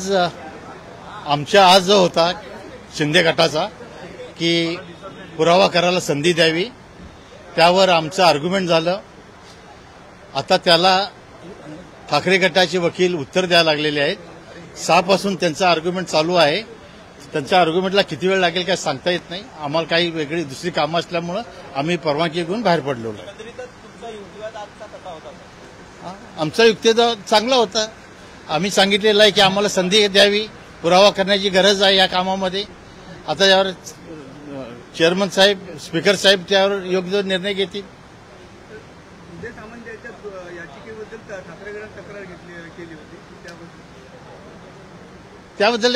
आज जो होता शिंदे गटाचा की पुरावा करायला संधी द्यावी, त्यावर आमचं आर्ग्युमेंट झालं. आता त्याला ठाकरे गटाचे वकील उत्तर द्यायला लागलेले आहेत. 6 पासून त्यांचा आर्ग्युमेंट चालू आहे. त्यांच्या आर्ग्युमेंटला किती वेळ लागेल काय सांगता येत नाही. आम्हाला काही वेगळी दुसरी कामं असल्यामुळे आम्ही परवानगी घेऊन बाहेर पडलो. आमचा युक्तिवाद चांगला होता. आम्ही सांगितलेलं आहे की आम्हाला संधी द्यावी, पुरावा करण्याची गरज आहे या कामामध्ये. आता यावर चेअरमन साहेब, स्पीकर साहेब त्यावर योग्य निर्णय घेतील. त्याबद्दल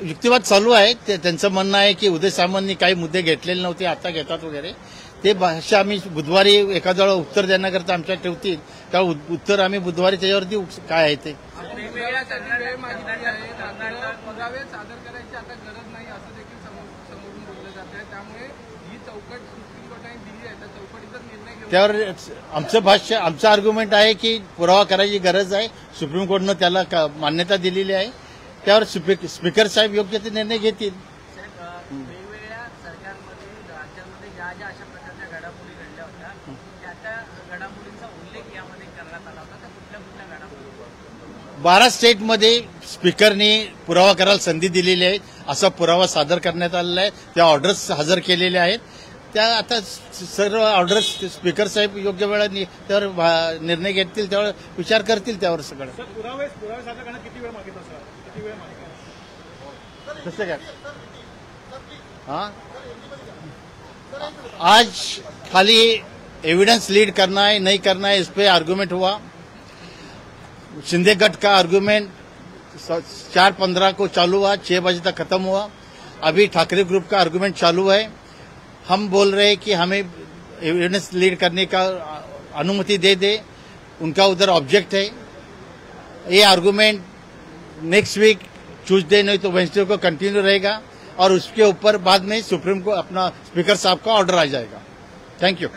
युक्तिवाद चालू आहे. त्यांचं म्हणणं आहे की उदय सामंतनी काही मुद्दे घेतलेले नव्हते, आता घेतात वगैरे. ते भाषा आम्ही बुधवारी एखाद्या उत्तर देण्याकरता आमच्या ठेवतील, त्या उत्तर आम्ही बुधवारी त्याच्यावर देऊ काय आहे ते. त्यावर आमचं भाष्य, आमचं आर्ग्युमेंट आहे की पुरावा करायची गरज आहे. सुप्रीम कोर्टनं त्याला मान्यता दिलेली आहे. त्यावर स्पीकर साहेब योग्य ते निर्णय घेतील. वेगवेगळ्या सरकारमध्ये राज्यामध्ये ज्या ज्या अशा प्रकारच्या घडामोडी घडल्या होत्या त्या घडामोडींचा उल्लेख यामध्ये करण्यात आला होता. त्या कुठल्या कुठल्या घडामोडी? 12 स्टेटमध्ये स्पीकरनी पुरावा करायला संधी दिलेली आहे. असा पुरावा सादर करण्यात आलेला आहे. त्या ऑर्डर्स हजर केलेल्या आहेत. त्या आता सर्व ऑर्डर्स स्पीकर साहेब योग्य वेळा त्यावर निर्णय घेतील, त्यावर विचार करतील त्यावर सगळं. पुरावे सादर करण्यात किती वेळ मागितला सर? किती वेळ मागितला? कसं काय? आज खाली एविडेंस लीड करना है नहीं करना है, इस पे आर्गुमेंट हुआ. शिंदे गट का आर्गुमेंट 4:15 को चालू हुआ, 6 बजे तक खत्म हुआ. अभी ठाकरे ग्रुप का आर्गुमेंट चालू है. हम बोल रहे हैं कि हमें एविडेंस लीड करने का अनुमति दे दे. उनका उधर ऑब्जेक्ट है. ये आर्गुमेंट नेक्स्ट वीक ट्यूसडे नहीं तो वेडनेसडे को कंटिन्यू रहेगा और उसके ऊपर बाद में सुप्रीम को अपना स्पीकर साहब का ऑर्डर आ जाएगा. Thank you.